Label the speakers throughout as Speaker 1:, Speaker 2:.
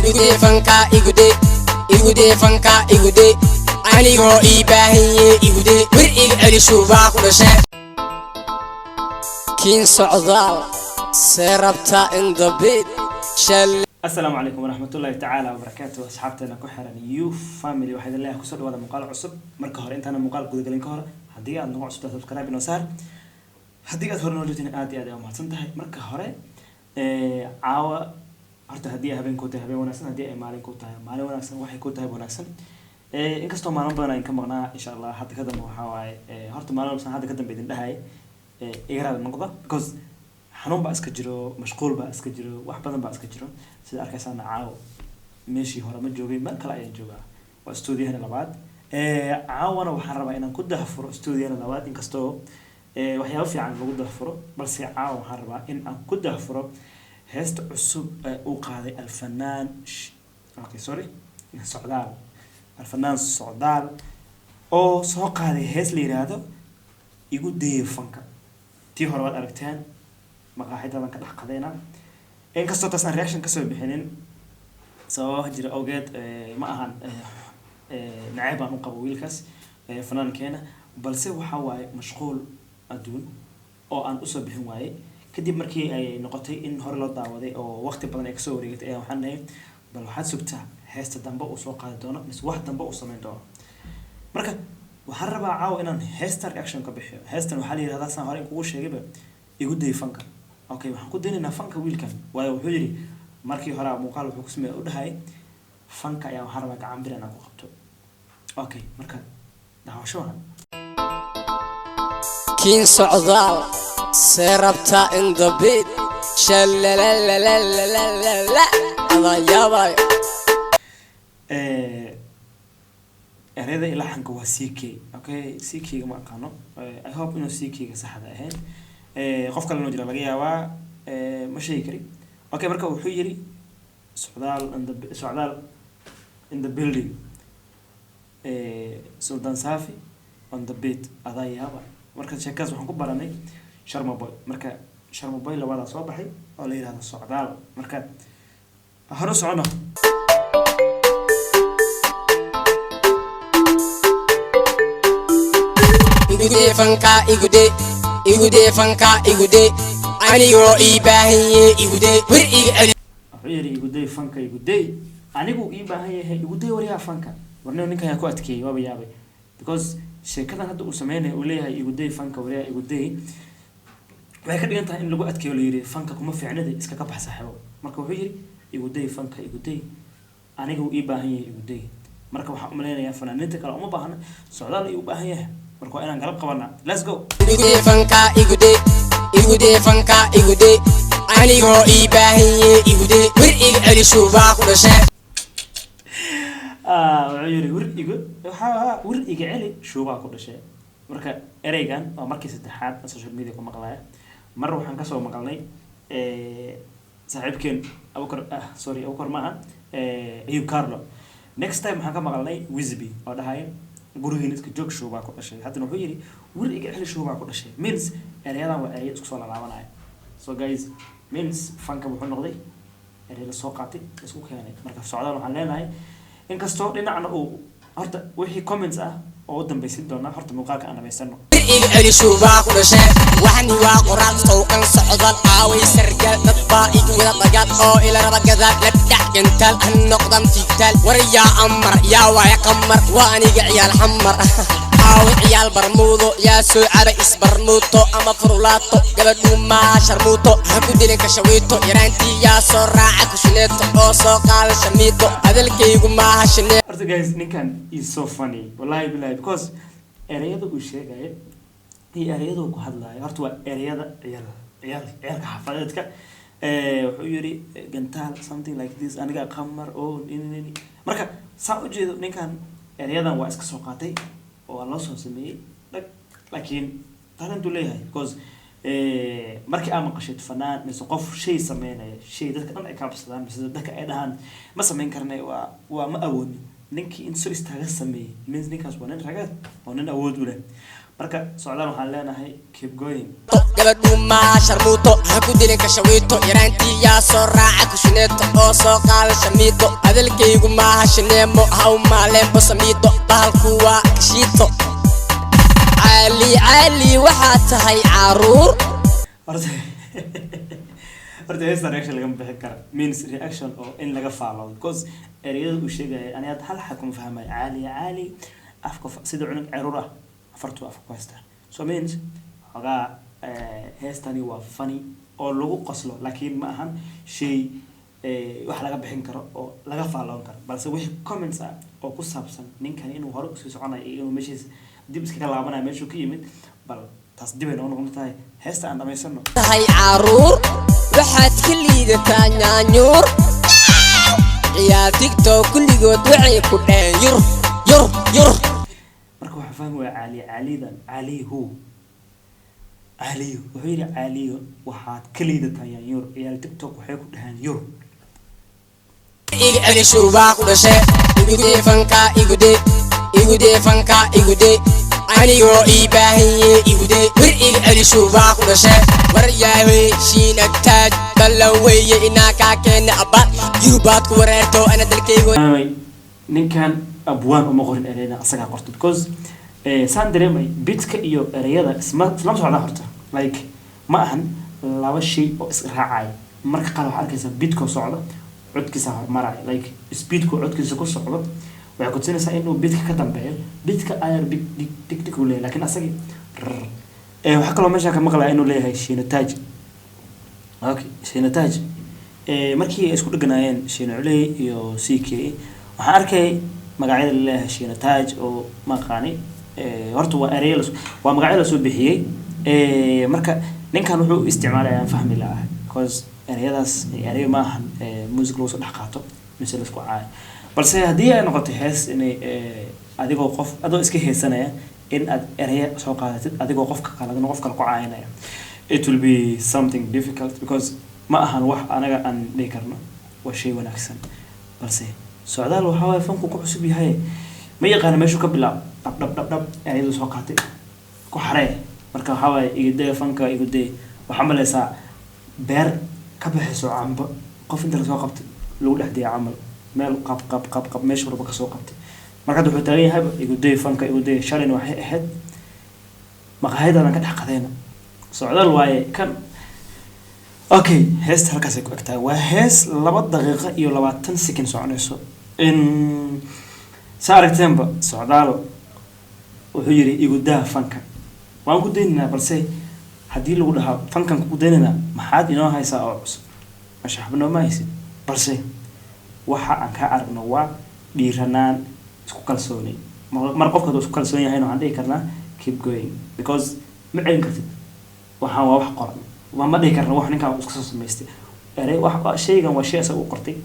Speaker 1: igude fanka igude fanka igude anigo ibahiye igude wir celi shuba ku dhashay kiin socdaal seerabta in the bed shall.
Speaker 2: السلام عليكم ورحمة الله تعالى وبركاته أصحابتنا كحرن يو فاميلي واحد الله كسر وهذا مقال عصب مركه هر أنت أنا مقال كود قلنا كهر هدية عندنا عصب سبسكرايب نوصار هدية هر نوجدين آدي أو ما تنتهي مركه هر عاوة هرت هدية هبين كوتها هبين وناسن هدية مالين كوتها مالين وناسن واحد كوتها وناسن إن كستو ما ربنا إن كم مغنا إن شاء الله حتى كذا محاوي هرت مالين بس هذا كذا بيدين ده هاي إيراد النقطة because حنون بقى اسكجرو مشغول بقى اسكجرو واحد بدن بقى اسكجرو سيد أركيسان عاو ماشي هورا ما جوجين ما كلا أي جوجا واستوديو هنا لبعض عاونا وحربا إن كده هفرو استوديو هنا لبعض إن كستو وحياو في عن كده هفرو بس عاو حربا إن كده هفرو هست عصب وقاضي الفنان أوكي سوري سعدال الفنان سعدال أو سوق هذه هس لي هذا يقول دي فنكا تي هربا أركتان مقاحيدا بان كدح قدينا إن كستو تسان رياكشن كسو بحنين سواء جرى أوجد ما أهان نعيبا نقبو ويلكاس فنان كينا بلسي وحاواي مشغول أدون أو أن أسو بحن واي كدب مركي أي نقطي إن هور لو داودي أو وقت بدن إكسو وريقت أي وحنا بل waxaad sugtaa heesta dambe oo soo qaadi doono mis wax dambe oo sameyn doono marka waxaan rabaa caaw inaan heesta reaction ka bixiyo heestan waxa la yiraahdaa san hore kugu sheegayba igu day fanka okay waxaan ku deenaynaa fanka wiilkan waayo wuxuu yiri markii hore muuqaal wuxuu ku sameeyay u dhahay fanka ayaa waxaan rabaa gacan bir inaan ku qabto okay marka daawashohan
Speaker 1: kiin socdaal seerabta in the bed shalalalalalalala adayabay
Speaker 2: erayda ilahanka waa CK okay CK ma aqaano I hope inuu CK ga saxda ahayn qof kale inuu jira laga yaabaa ma sheegi kari okay marka wuxuu yiri socdaal in the building Sultan Safi on the bed adayabay marka sheekaas waxaan ku baranay Sharma Boy marka Sharma Boy labada soo baxay oo la yiraahdo socdaal marka haro socono
Speaker 1: igude fanka igude anigo ibahiye igude wir celi
Speaker 2: عيري يقولي فانكا يقولي أنا يقول إيه بقى هي يقولي وريها فانكا ورنا نكها يكو أتكي وابي يابي because شركة هذا أسمينه يقوليها يقولي فانكا وريها يقولي لكن أنت إن لو أتكي ولا يري فانكا كم في عنده إسكا كبح صحيح مركب عيري يقولي فانكا يقولي أنا يقول إيه بقى هي يقولي مركب حق ملينا يا فنان أنت كلا ما بهنا سعدال يقول بقى هي مركب أنا نقلب قبلنا let's go
Speaker 1: igude fanka igude anigo ibahiye igude wir celi shuba ku dhashay
Speaker 2: وعيري ور إيجعلي شو بقى كل شيء مركا إريجان أو مركز الاتحاد السوشيال ميديا كم مقالة مرة وحنا كسر مقالني صاحب كين أوكر سوري أوكر معه هيو كارلو next time حنا مقالني ويزبي هذا هاي جروهين إسكجوك شو بقى كل شيء حتى نوعيري ور إيجعلي شو بقى كل شيء means أريانا وأريد سكسول على عملها so guys means فانك بحول نقضي أريد السوق عتي اسمه كياني مركب سعودة وحنا هاي إن كستو لنا أو هرت وحي comments أو قدام بيصير دونا هرت مقالك أنا بيستنو
Speaker 1: celi shuba ku dhashay waxaan waa qoraal sawqan socdal aaway sargal dadba igu wada dagaal oo ila raba gadaal la dhaxgantal an noqdam tigtal wariya amar yaa waa qamar waa aniga ciyaal xamar aaway ciyaal barmuudo yaa soo caba isbarmuuto ama furulaato gabadhu ma sharmuuto ha ku dilin ka shawiito yaraantii yaa soo raaca ku shineeto oo soo qaal shamiito adalkaygu ma hashine
Speaker 2: horta guys ninkan is so funny wallahi billahi because erayada uu sheegay erayada uu ku hadlayo horta waa erayada ciyaalka xafadeedka wuxuu yiri gantaal something like this aniga qamar oo in marka saa u jeedo ninkan erayadan waa iska soo qaatay oo loo soo sameeyay laakiin talent uu leeyahay because markii aan maqashay fanaan mise qof shay sameynaya shay dadka dhan ay ka qabsadaan mise dadka ay dhahaan ma sameyn karnay waa ma awoodin ninkii in soo istaaga sameeyay means ninkaas waa nin ragad oo nin awood u leh marka socdaal waxaan leenahay keep going
Speaker 1: gabadhu ma sharmuuto ha ku dilin ka shawiito yaraantii yaa soo raaca kushineeto oo soo qaada shamiito adalkaygu maaha shineemo ha u maaleen basamiito bahalku waa kashiito cali waxaa tahay caruur
Speaker 2: horta heesta reaction laga bixin kara means reaction oo in laga follow because ereyada uu sheegay ani had hal xakun fahmay cali afka sida cunug caruur ah afartu afka ku haysta so means xogaa heestani waa funny oo lagu qoslo laakiin ma ahan shay wax laga bixin karo oo laga follow karo balse wixii comments ah oo ku saabsan ninkan inuu hore u soo soconayo iyo inuu meeshiis dib iskaga laabanayo meeshuu ka yimid bal taas dib ay noqon tahay heesta aan dhamaysano
Speaker 1: tahay caruur waxaad ka liidataa nyaanyuur ciyaar TikTok kulligood waxay ku dheen yur
Speaker 2: marka waxa fahmi waa calidan calihu wuxuu yiri caliyo waxaad ka liidataa nyaanyuur ciyaar TikTok waxay ku dhaheen yur
Speaker 1: ali shuba ku dhashay igude fanka anigo ibahiye igude wir ali shuba ku dhashay war yahay shiinagtaaj balaweye ina ka keen abad yubaad ku wareerto ana dalkaygo
Speaker 2: ninkan abwaan uma qorin ereyada asaga qorto because saan dareemay bitka iyo ereyada isma socda horta like ma ahan laba shay oo is raacay marka qaar waxa arkaysa bitko socdo codkiisa hormaray like speedku codkiisa ku socdo waxay ku tusinaysaa inuu bitka ka dambeeyo bitka ayar dik uu leeyahay laakiin asaga waxa kale oo meesha ka maqlaa inuu leeyahay shiinataaj okay shiinataaj markii ay isku dhiganaayeen shiinacley iyo CK waxaan arkay magacyada leeyahay shiinataaj oo maqaani horta waa erey waa magacyo la soo bixiyay marka ninkan wuxuu isticmaalayaa fahmi lahaa because ereyadaas erey ma ahan music loo soo dhax qaato mise la isku caay balse haddii ay noqoto hees inay adigoo qof adoo iska heesanaya in aad erey soo qaadatid adigoo qofka kale qof kale ku caayinaya it will be something difficult because ma ahan wax anaga aan dhigi karno waa shay wanaagsan balse socdaal waxa way fanku ku cusub yahay ma yaqaan meeshu ka bilaab dhab ereyadu soo qaatay ku xaree marka waxa way igide fanka igide waxa malaysaa beer ka bixiso cambo qof inta la soo qabtay lagu dhaxdiya camal meel qab meesha walba ka soo qabtay marka wuxuu taagan yahay igide fanka igide shalin waxay ahayd maqaayadana ka dhax qadeena socdaal waaye kan okay heesta halkaas ay ku egtahay waa hees 2 daqiiqo iyo 20 second soconayso in saaragteenba socdaalo wuxuu yiri igudaa fanka waan ku deynaa balse haddii lagu dhahaa fankan ku deynaa maxaad inoo haysaa oo cusub mashaxbno ma haysid balse waxa aan ka aragno waa dhiiranaan isku kalsoonay mar qofka isku kalsoon yahay waxaan dhihi karnaa keep going because ma celin kartid waxaan waa wax qoran ma dhihi karno wax ninkan isku soo sameystay erey wax shaygan waa shay asaga u qortay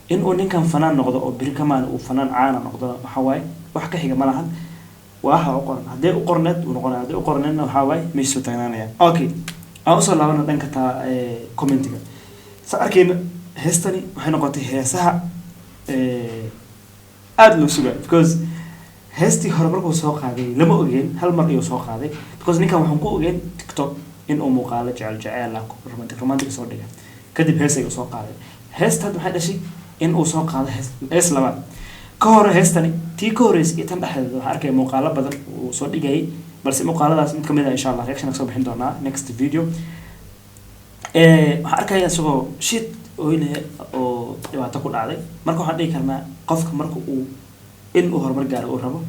Speaker 2: in uu ninkan fanaan noqdo oo biri kamaan uu fanaan caana noqdo waxa waay wax ka xiga malahan waxa uu qoran hadii uu qorneed uu noqonaa hadii uu qorneedna waxa waay meesha taagnaanaya okay aan soo laabana dhanka ta commentiga saarkeena heestani waxay noqotay heesaha aad loo sugaa because heestii hore markuu soo qaaday lama ogeen hal mar ayuu soo qaaday because ninkan waxaan ku ogeen TikTok in uu muuqaalo jecel la romantic soo dhigay kadib heesay soo qaaday heestan waxay dhashay in uu soo qaado hees labaad ka hor heestani tii ka horeysay intan dhaxdeeda waxaan arkay muuqaalo badan uu soo dhigay balse muuqaaladaas mid kamid ah insha Allah reaction ka soo bixin doonaa next video waxaan arkay asagoo shit oo dhibaato ku dhacday marka waxaan dhigi karnaa qofka marka uu in uu horumar gaaro uu rabo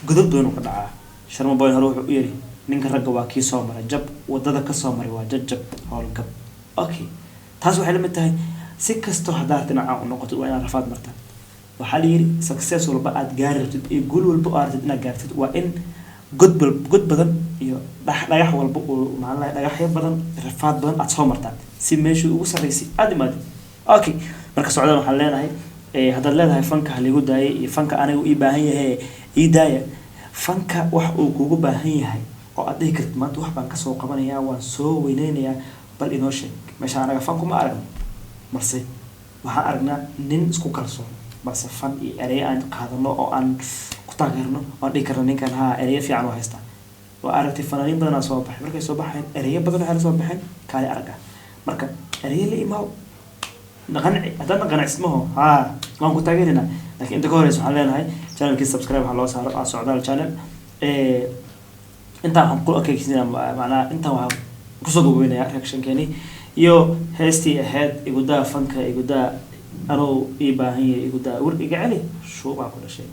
Speaker 2: godad badan uu ka dhacaa Sharma Boy hore wuxuu yiri ninka ragga waa kii soo maray jab wadada ka soo maray waa jajab howlgab okay taas waxay la mid tahay si kasto hadaad dhinaca u noqoto waa inaad rafaad martaa waxa la yiri success walba aad gaartid ee gool walba aad inaad gaartid waa in god badan iyo dhagax walba oo macnaha dhagaxyo badan rafaad badan aad soo martaa si meeshu ugu sareysay aad imaad okay marka socdaan waxaan leenahay hadaad leedahay fanka haligu daayay iyo fanka anigu ii baahan yahay ii daaya fanka wax uu kugu baahan yahay oo aad dhihi kartid maanta wax baan ka soo qabanayaa waan soo weyneynayaa bal inoo sheeg meesha anaga fanku ma aragno marse waxaan aragnaa nin isku kalsoon balse fan iyo erey aan qaadano oo aan ku taageerno oo dhihi karno ninkan ha erey fiican oo haysta وأرتي فنانين بدنا صباح مركي صباح أريه بدنا على صباح كاي أرجع مركا أريه اللي ما نقنع هذا نقنع اسمه ما كنت أقولنا لكن أنت كوريس حاليا هاي channel كي سبسكرايب على صار على سعودال channel أنت هم كل أكيد كذا معنا أنت وهم كسبوا بينا رياكشن كني يو هستي أحد يقول ده فنك يقول ده أنا إيه باهي يقول ده ورقي عليه شو بعمل شيء